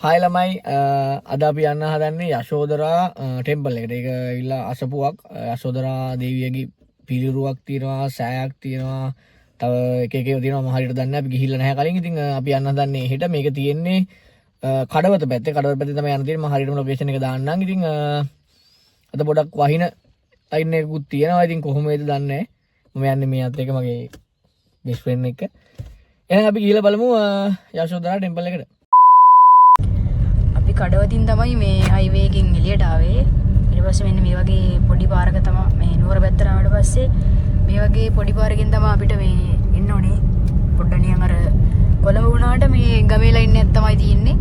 Hi ළමයි අද අපි යන්න හදන්නේ යශෝදරා ටෙම්පල් එකට. ඒක ඉල්ලා අසපුවක් යශෝදරා දේවියගේ පිළිරුවක් තියෙනවා, සෑයක් තියෙනවා, තව එක එක ඒවා තියෙනවා. මම හරියට දන්නේ නැහැ. අපි ගිහිල්ලා නැහැ කලින්. ඉතින් අපි යන්න හදන්නේ හෙට. මේක තියෙන්නේ කඩවත පැත්තේ. කඩවත පැත්තේ තමයි යන්න තියෙන්නේ. මම හරියටම ලොකේෂන් එක දාන්නම්. ඉතින් අද පොඩක් වහින ලයින් එකකුත් තියෙනවා. ඉතින් කොහොමද දන්නේ නැහැ. මම යන්නේ මේ අත් එක මගේ බෙස්ට් ෆ්‍රෙන්ඩ් එක්ක. එහෙනම් අපි ගිහිල්ලා බලමු යශෝදරා ටෙම්පල් එකට. අපි කඩවතින් තමයි මේ හයිවේ එකෙන් එළියට ආවේ. ඊට පස්සේ මෙන්න මේ වගේ පොඩි පාරක තමයි මේ නුවර පැත්තට ආවට පස්සේ මේ වගේ පොඩි පාරකින් තමයි අපිට මේ එන්න ඕනේ. පොඩ්ඩක් නිකන් අර කොළඹ වුණාට මේ ගමේ ලයින් එකක් තමයි තියෙන්නේ.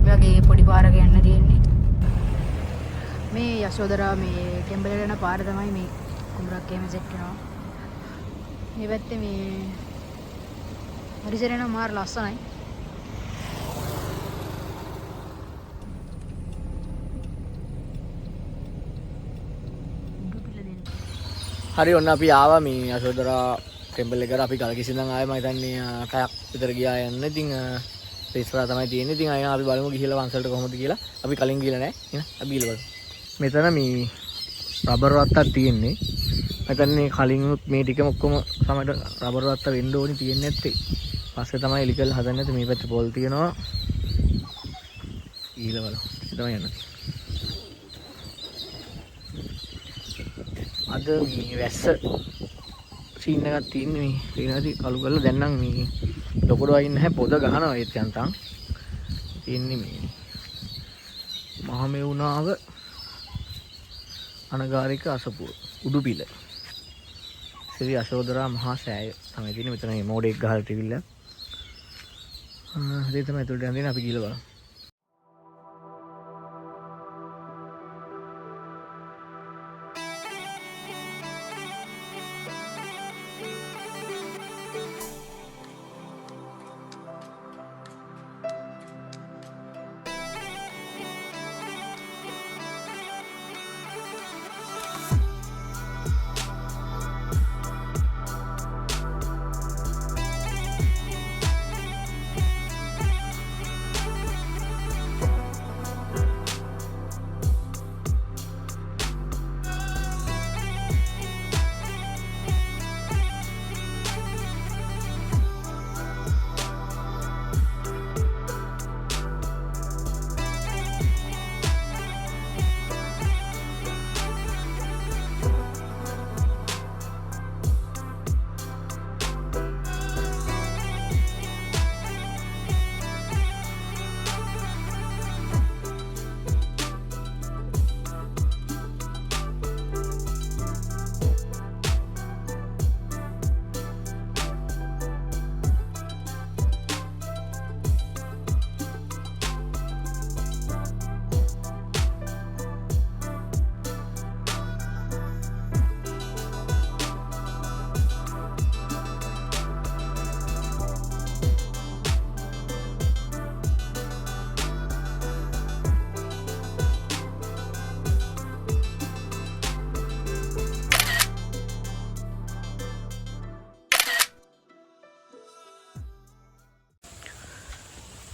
මේ වගේ පොඩි පාරක යන්න තියෙන්නේ. මේ යශෝදරා මේ ටෙම්පල් එකට යන පාර තමයි මේ කුඹරක් එහෙම සෙට් වෙනවා. මේ පැත්තේ මේ හරිසරේන මාර ලස්සනයි. හරි ඔන්න අපි ආවා මේ යශෝදරා ටෙම්පල් එකට. අපි ගල්කිස්ස ඉඳන් ආවේ. මම හිතන්නේ පැයක් විතර ගියා යන්න. ඉතින් ඉස්සරහා තමයි තියෙන්නේ. ඉතින් අයියා අපි බලමු ගිහිල්ලා වංශලට කොහොමද කියලා. අපි කලින් ගිහලා නැහැ. එහෙනම් අපි ගිහලා බලමු. මෙතන මේ රබර් වත්තක් තියෙන්නේ. මෙතන කලින්ුත් මේ ටිකම ඔක්කොම සමහර රබර් වත්ත වෙන්න ඕනි තියෙන්නේ නැත්තේ. පස්සේ තමයි එලිකල් හදන්නේ නැත්තේ. මේ පැත්තේ පොල් තියෙනවා. ගිහලා බලමු. තමයි යන්නේ. අද මේ වැස්ස සීන් එකක් තියෙන්නේ මේ ඊනාදී කළු කරලා දැන් නම් මේ ලොකඩ වයින් නැහැ පොද ගහනවා ඒත් යන්තම් තියෙන්නේ මේ මහමෙවුනාව අනගාരിക අසපුව උඩුපිල ශ්‍රී යශෝදරා මහා සෑය තමයි තියෙන්නේ. මෙතන මේ මෝඩෙක් ගහලා තිබිලා හරි තමයි ඒකට යන්නේ. අපි ගිහලා බලමු.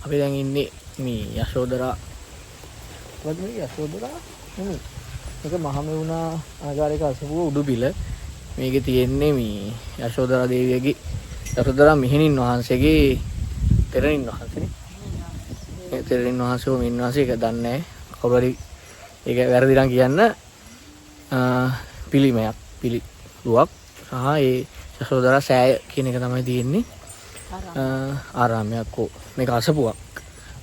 අපි දැන් ඉන්නේ මේ යශෝදරා මොකද මේ යශෝදරා නෙමෙයි මේක මහමෙවුනා අනගාരിക අසපුව උඩුපිල. මේකේ තියෙන්නේ මේ යශෝදරා දේවියගේ යශෝදරා මිහිණින් වහන්සේගේ තෙරණින් වහන්සේනේ. ඒ තෙරණින් වහන්සේව මින් වහන්සේ ඒක දන්නේ නැහැ. කවුරු හරි ඒක වැරදි නම් කියන්න. පිළිමයක් පිළිරුවක් සහ ඒ යශෝදරා සෑය කියන එක තමයි තියෙන්නේ. ආරාමයක්. මේක අසපුවක්.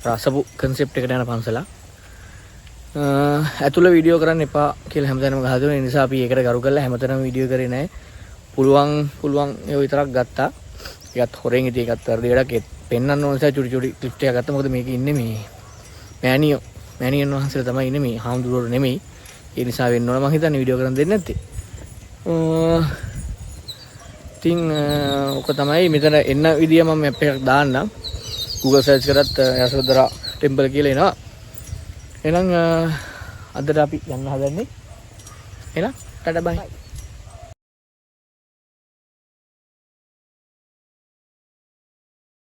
අසපු concept එකට යන පන්සලක්. ඇතුළ වීඩියෝ කරන්න එපා කියලා හැමතැනම ගහලා තියෙනවා. ඒ නිසා අපි ඒකට ගරු කරලා හැමතැනම වීඩියෝ කරේ නැහැ. පුළුවන් ඒ විතරක් ගත්තා. ඒකත් හොරෙන් ඉතින් ඒකත් වැඩි වැඩක් පෙන්වන්න ඕන නිසා චුටි චුටි ක්ලිප් ටිකක් ගත්තා. මොකද මේකේ ඉන්නේ මේ මෑණියන් වහන්සේලා තමයි ඉන්නේ මේ හාමුදුරුවෝ නෙමෙයි. ඒ නිසා වෙන්න ඕන මම හිතන්නේ වීඩියෝ කරන්න දෙන්නේ නැත්තේ. ඉතින් ඔක තමයි මෙතන එන්න විදිය මම මැප් එකක් දාන්නම්. Google search කරත් යශෝදරා ටෙම්පල් කියලා එනවා. එහෙනම් අදට අපි යන්න හදන්නේ. එහෙනම් ටටා බයි.